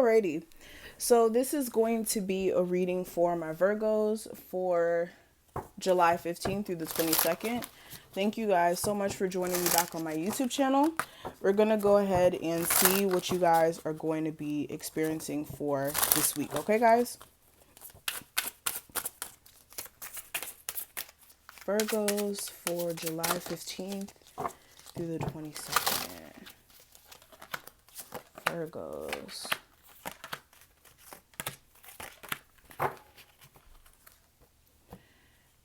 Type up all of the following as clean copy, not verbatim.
Alrighty. So this is going to be a reading for my Virgos for July 15th through the 22nd. Thank you guys so much for joining me back on my YouTube channel. We're going to go ahead and see what you guys are going to be experiencing for this week. Okay, guys? Virgos for July 15th through the 22nd. Virgos.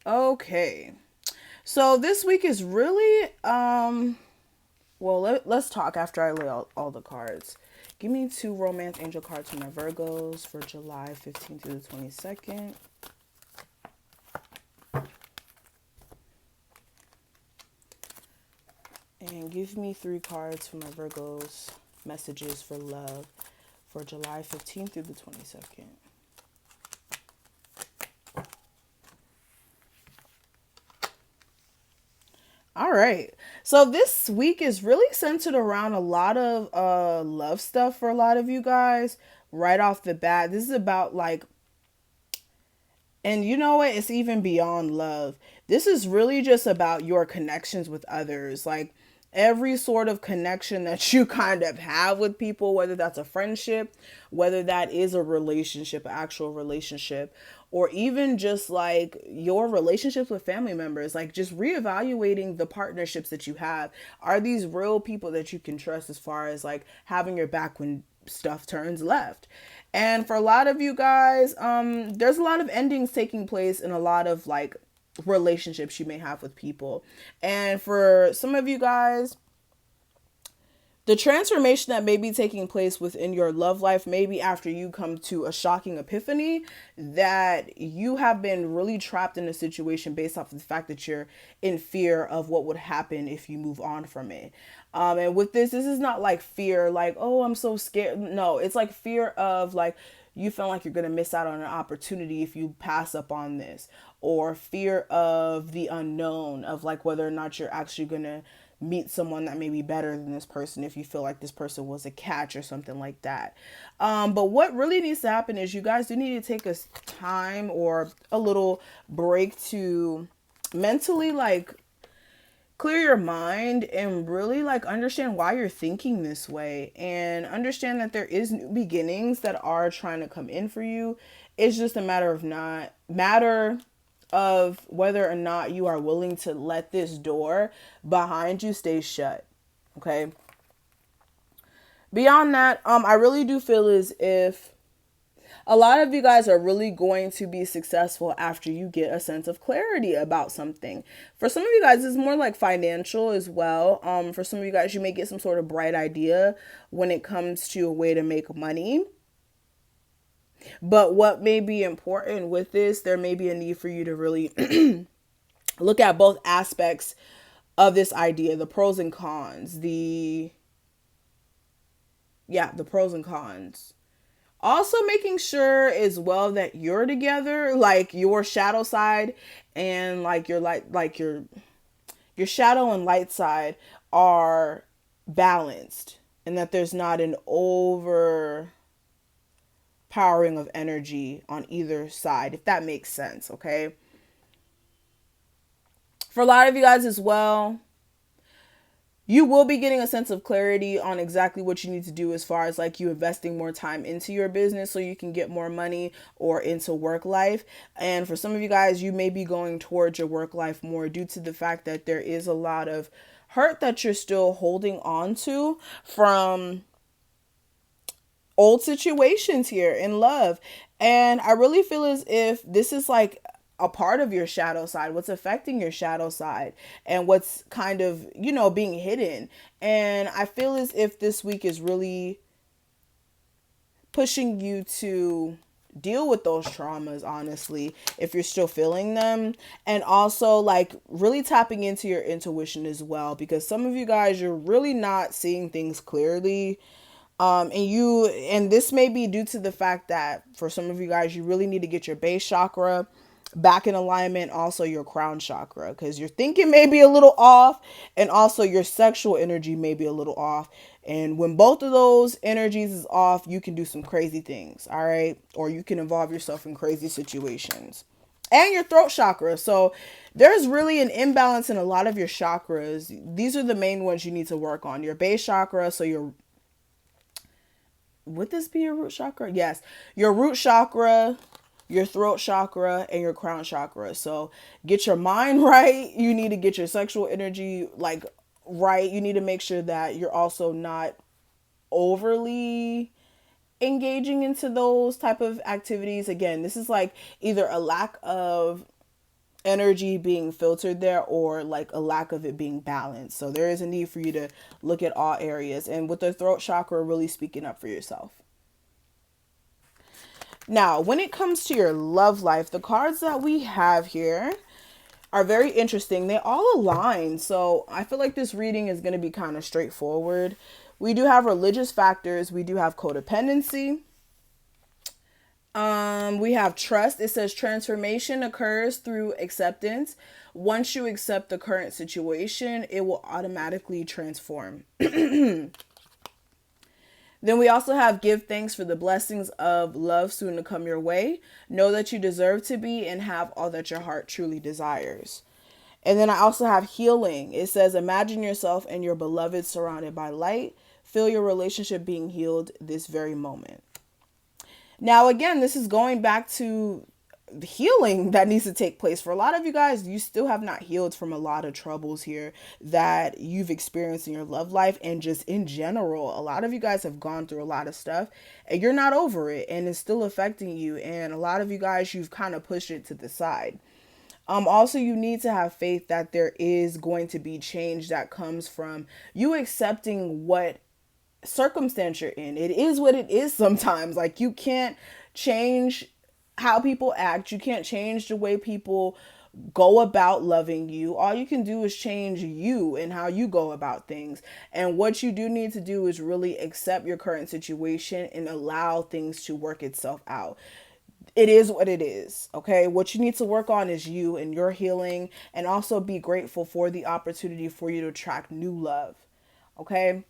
Okay. So this week is really let's talk after I lay out all the cards. Give me 2 romance angel cards for my Virgos for July 15th through the 22nd. And give me 3 cards for my Virgos messages for love for July 15th through the 22nd. All right. So this week is really centered around a lot of love stuff for a lot of you guys right off the bat. This is about and you know what? It's even beyond love. This is really just about your connections with others. Like every sort of connection that you kind of have with people, whether that's a friendship, whether that is a relationship, an actual relationship, or even just like your relationships with family members, like just reevaluating the partnerships that you have. Are these real people that you can trust as far as like having your back when stuff turns left? And for a lot of you guys, there's a lot of endings taking place in a lot of like relationships you may have with people. And for some of you guys, the transformation that may be taking place within your love life, maybe after you come to a shocking epiphany that you have been really trapped in a situation based off of the fact that you're in fear of what would happen if you move on from it. And with this is not like fear, like, oh, I'm so scared. No, it's like fear of like, you feel like you're going to miss out on an opportunity if you pass up on this, or fear of the unknown, of like whether or not you're actually going to meet someone that may be better than this person if you feel like this person was a catch or something like that. But what really needs to happen is you guys do need to take a time or a little break to mentally like clear your mind and really like understand why you're thinking this way, and understand that there is new beginnings that are trying to come in for you. It's just a matter of whether or not you are willing to let this door behind you stay shut. Okay. Beyond that, I really do feel as if a lot of you guys are really going to be successful after you get a sense of clarity about something. For some of you guys, it's more like financial as well. For some of you guys, you may get some sort of bright idea when it comes to a way to make money. But what may be important with this, there may be a need for you to really look at both aspects of this idea, the pros and cons, the pros and cons. Also making sure as well that you're together, like your shadow side and like your light, like your shadow and light side are balanced, and that there's not an overpowering of energy on either side, if that makes sense. Okay. For a lot of you guys as well, you will be getting a sense of clarity on exactly what you need to do as far as like you investing more time into your business so you can get more money, or into work life. And for some of you guys, you may be going towards your work life more due to the fact that there is a lot of hurt that you're still holding on to from old situations here in love. And I really feel as if this is like a part of your shadow side, what's affecting your shadow side, and what's kind of, being hidden. And I feel as if this week is really pushing you to deal with those traumas, honestly, if you're still feeling them. And also like really tapping into your intuition as well, because some of you guys, you're really not seeing things clearly. And this may be due to the fact that for some of you guys, you really need to get your base chakra back in alignment, also your crown chakra, because your thinking may be a little off, and also your sexual energy may be a little off. And when both of those energies is off, you can do some crazy things, all right? Or you can involve yourself in crazy situations. And your throat chakra. So there's really an imbalance in a lot of your chakras. These are the main ones you need to work on. Your base chakra, so your, would this be your root chakra? Yes. Your root chakra, your throat chakra, and your crown chakra. So get your mind right. You need to get your sexual energy like right. You need to make sure that you're also not overly engaging into those type of activities. Again, this is like either a lack of energy being filtered there or like a lack of it being balanced. So there is a need for you to look at all areas, and with the throat chakra, really speaking up for yourself. Now, when it comes to your love life, the cards that we have here are very interesting. They all align. So I feel like this reading is going to be kind of straightforward. We do have religious factors. We do have codependency. We have trust. It says transformation occurs through acceptance. Once you accept the current situation, it will automatically transform. Then we also have give thanks for the blessings of love soon to come your way. Know that you deserve to be and have all that your heart truly desires. And then I also have healing. It says imagine yourself and your beloved surrounded by light. Feel your relationship being healed this very moment. Now, again, this is going back to the healing that needs to take place. For a lot of you guys, you still have not healed from a lot of troubles here that you've experienced in your love life, and just in general. A lot of you guys have gone through a lot of stuff and you're not over it, and it's still affecting you. And a lot of you guys, you've kind of pushed it to the side. Also, you need to have faith that there is going to be change that comes from you accepting what circumstance you're in. It is what it is sometimes. Like, you can't change how people act. You can't change the way people go about loving you. All you can do is change you and how you go about things. And what you do need to do is really accept your current situation and allow things to work itself out. It is what it is. Okay. What you need to work on is you and your healing, and also be grateful for the opportunity for you to attract new love. Okay.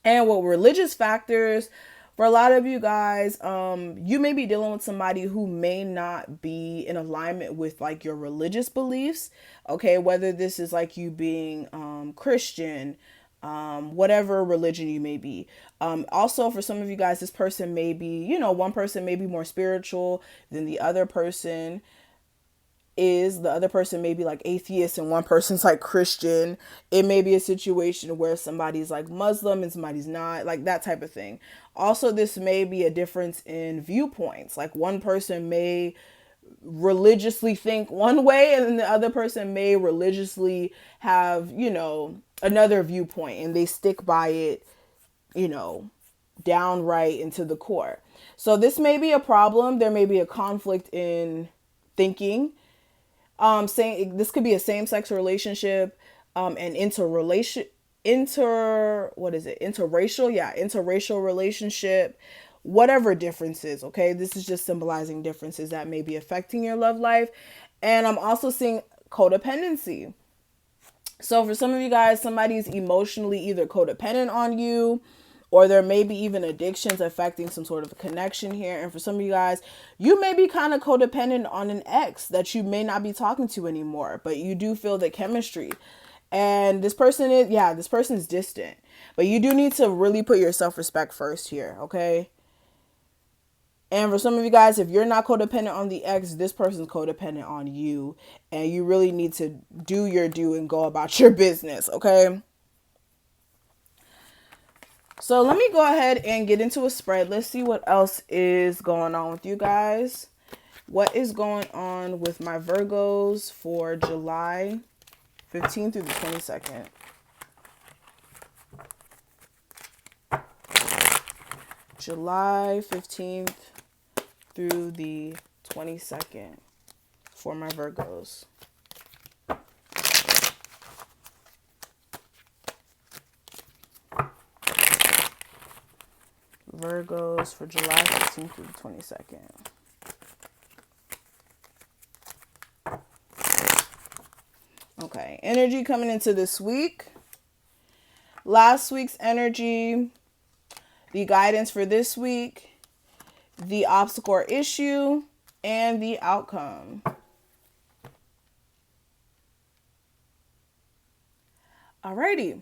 And with religious factors, for a lot of you guys, you may be dealing with somebody who may not be in alignment with like your religious beliefs. Okay, whether this is like you being Christian, whatever religion you may be. Also, for some of you guys, this person may be, one person may be more spiritual than the other person. The other person may be like atheist and one person's like Christian. It may be a situation where somebody's like Muslim and somebody's not, like that type of thing. Also, this may be a difference in viewpoints. Like, one person may religiously think one way, and then the other person may religiously have, another viewpoint, and they stick by it, downright into the core. So this may be a problem. There may be a conflict in thinking. Saying this could be a same-sex relationship, an interracial, interracial relationship, whatever differences. Okay, this is just symbolizing differences that may be affecting your love life. And I'm also seeing codependency. So for some of you guys, somebody's emotionally either codependent on you, or there may be even addictions affecting some sort of connection here. And for some of you guys, you may be kind of codependent on an ex that you may not be talking to anymore, but you do feel the chemistry. And this person is distant, but you do need to really put your self-respect first here. Okay. And for some of you guys, if you're not codependent on the ex, this person's codependent on you, and you really need to do your due and go about your business. Okay. So let me go ahead and get into a spread. Let's see what else is going on with you guys. What is going on with my Virgos for July 15th through the 22nd? July 15th through the 22nd for my Virgos. Virgos for July 15th through the 22nd. Okay, energy coming into this week. last week's energy, the guidance for this week, the obstacle or issue, and the outcome. Alrighty.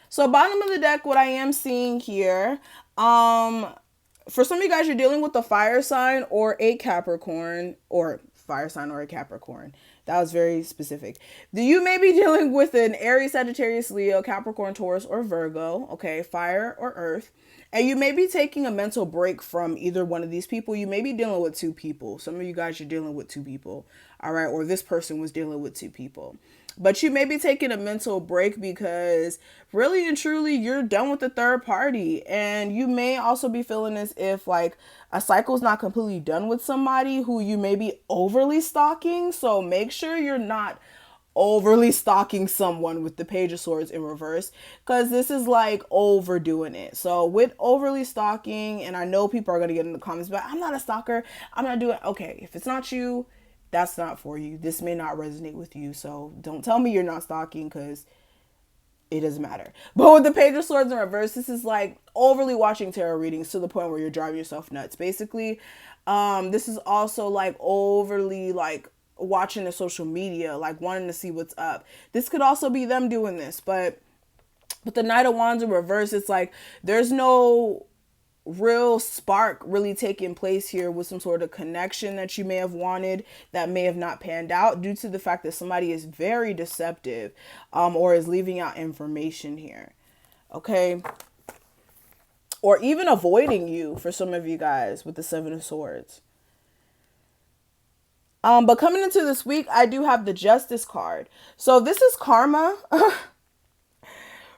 So bottom of the deck, what I am seeing here, for some of you guys, you're dealing with a fire sign or a Capricorn, or fire sign or a Capricorn. That was very specific. You may be dealing with an Aries, Sagittarius, Leo, Capricorn, Taurus, or Virgo. Okay, fire or earth. And you may be taking a mental break from either one of these people. You may be dealing with two people. Some of you guys are dealing with two people. All right, or this person was dealing with two people. But you may be taking a mental break because really and truly you're done with the third party. And you may also be feeling as if like a cycle's not completely done with somebody who you may be overly stalking. So make sure you're not overly stalking someone with the Page of Swords in reverse, because this is like overdoing it. So with overly stalking, and I know people are going to get in the comments, but I'm not a stalker, I'm not doing, okay, if it's not you, that's not for you. This may not resonate with you. So don't tell me you're not stalking, because it doesn't matter. But with the Page of Swords in reverse, this is like overly watching tarot readings to the point where you're driving yourself nuts. Basically, this is also like overly like watching the social media, like wanting to see what's up. This could also be them doing this, but with the Knight of Wands in reverse, it's like there's no real spark really taking place here with some sort of connection that you may have wanted that may have not panned out due to the fact that somebody is very deceptive, or is leaving out information here. Okay. Or even avoiding you for some of you guys with the Seven of Swords. But coming into this week, I do have the Justice card. So this is karma.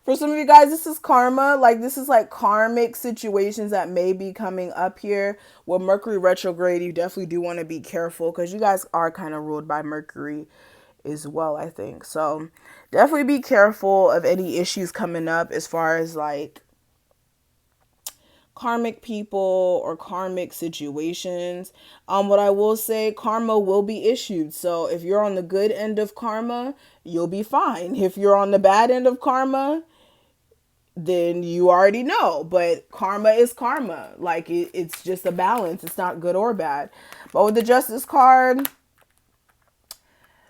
For some of you guys, this is karma. Like this is like karmic situations that may be coming up here. With Mercury retrograde, you definitely do want to be careful because you guys are kind of ruled by Mercury as well, I think. So definitely be careful of any issues coming up as far as like karmic people or karmic situations. What I will say, karma will be issued. So if you're on the good end of karma, you'll be fine. If you're on the bad end of karma, then you already know. But karma is karma. Like it's just a balance. It's not good or bad. But with the Justice card,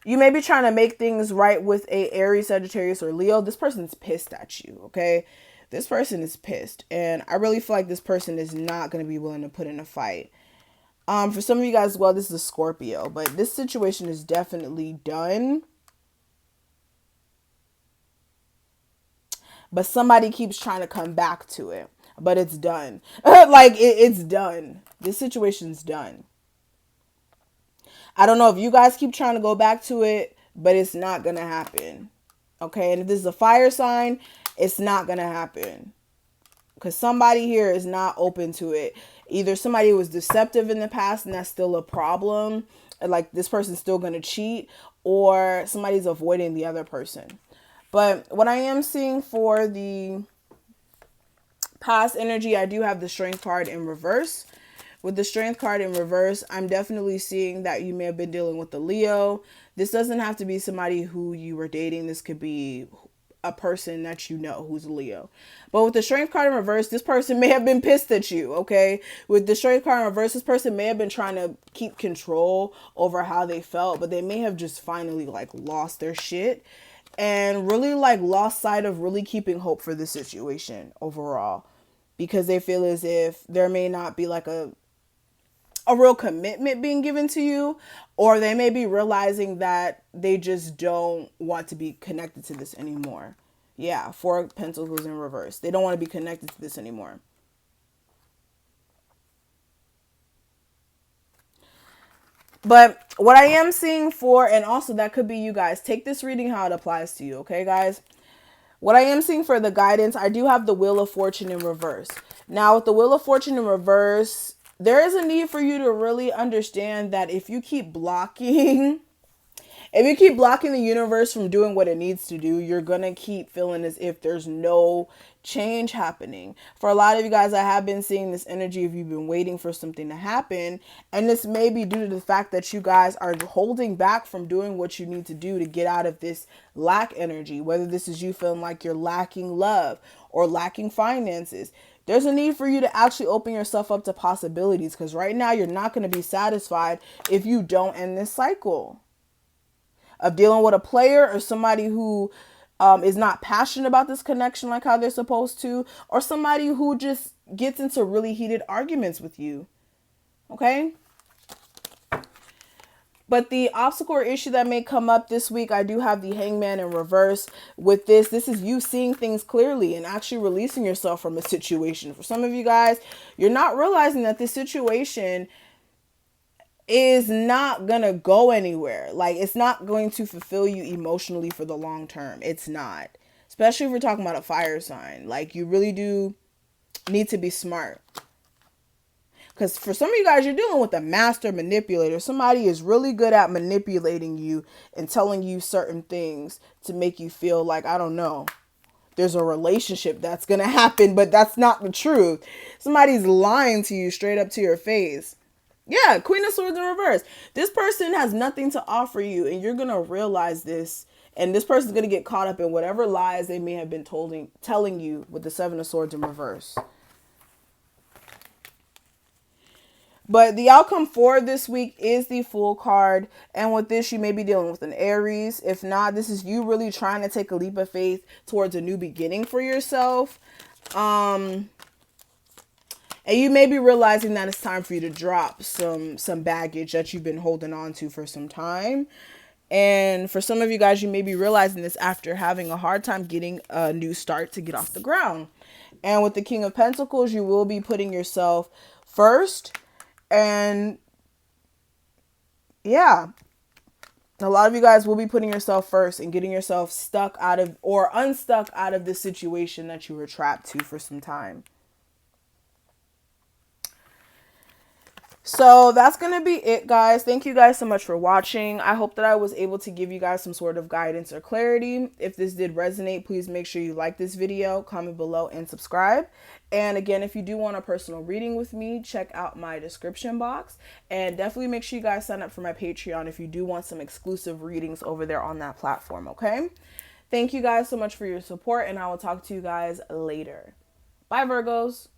you may be trying to make things right with a Aries, Sagittarius, or Leo. This person's pissed at you, okay? This person is pissed, and I really feel like this person is not going to be willing to put in a fight. For some of you guys, well, this is a Scorpio, but this situation is definitely done. But somebody keeps trying to come back to it, but it's done. Like it's done. This situation's done. I don't know if you guys keep trying to go back to it, but it's not going to happen. Okay, and if this is a fire sign, it's not going to happen. Because somebody here is not open to it. Either somebody was deceptive in the past and that's still a problem. Like this person's still going to cheat. Or somebody's avoiding the other person. But what I am seeing for the past energy, I do have the Strength card in reverse. With the Strength card in reverse, I'm definitely seeing that you may have been dealing with the Leo. This doesn't have to be somebody who you were dating. This could be a person that you know who's a Leo. But with the Strength card in reverse, this person may have been pissed at you, okay? With the Strength card in reverse, this person may have been trying to keep control over how they felt, but they may have just finally like lost their shit and really like lost sight of really keeping hope for the situation overall, because they feel as if there may not be like a real commitment being given to you, or they may be realizing that they just don't want to be connected to this anymore. Yeah, Four of Pentacles in reverse. They don't want to be connected to this anymore. But what I am seeing for, and also that could be you guys, take this reading how it applies to you, okay, guys? What I am seeing for the guidance, I do have the Wheel of Fortune in reverse. Now, with the Wheel of Fortune in reverse, there is a need for you to really understand that if you keep blocking the universe from doing what it needs to do, you're going to keep feeling as if there's no change happening. For a lot of you guys, I have been seeing this energy of you've been waiting for something to happen. And this may be due to the fact that you guys are holding back from doing what you need to do to get out of this lack energy. Whether this is you feeling like you're lacking love or lacking finances. There's a need for you to actually open yourself up to possibilities, because right now you're not going to be satisfied if you don't end this cycle of dealing with a player or somebody who is not passionate about this connection like how they're supposed to, or somebody who just gets into really heated arguments with you. Okay? But the obstacle or issue that may come up this week, I do have the Hangman in reverse with this. This is you seeing things clearly and actually releasing yourself from a situation. For some of you guys, you're not realizing that this situation is not going to go anywhere. Like, it's not going to fulfill you emotionally for the long term. It's not. Especially if we're talking about a fire sign. Like, you really do need to be smart. Because for some of you guys, you're dealing with a master manipulator. Somebody is really good at manipulating you and telling you certain things to make you feel like, I don't know, there's a relationship that's going to happen, but that's not the truth. Somebody's lying to you straight up to your face. Yeah, Queen of Swords in reverse. This person has nothing to offer you, and you're going to realize this. And this person's going to get caught up in whatever lies they may have been telling you with the Seven of Swords in reverse. But the outcome for this week is the Fool card. And with this, you may be dealing with an Aries. If not, this is you really trying to take a leap of faith towards a new beginning for yourself. And you may be realizing that it's time for you to drop some baggage that you've been holding on to for some time. And for some of you guys, you may be realizing this after having a hard time getting a new start to get off the ground. And with the King of Pentacles, you will be putting yourself first. And yeah, a lot of you guys will be putting yourself first and getting yourself stuck out of or unstuck out of this situation that you were trapped to for some time. So that's going to be it, guys. Thank you guys so much for watching. I hope that I was able to give you guys some sort of guidance or clarity. If this did resonate, please make sure you like this video, comment below, and subscribe. And again, if you do want a personal reading with me, check out my description box. And definitely make sure you guys sign up for my Patreon if you do want some exclusive readings over there on that platform, okay? Thank you guys so much for your support, and I will talk to you guys later. Bye, Virgos.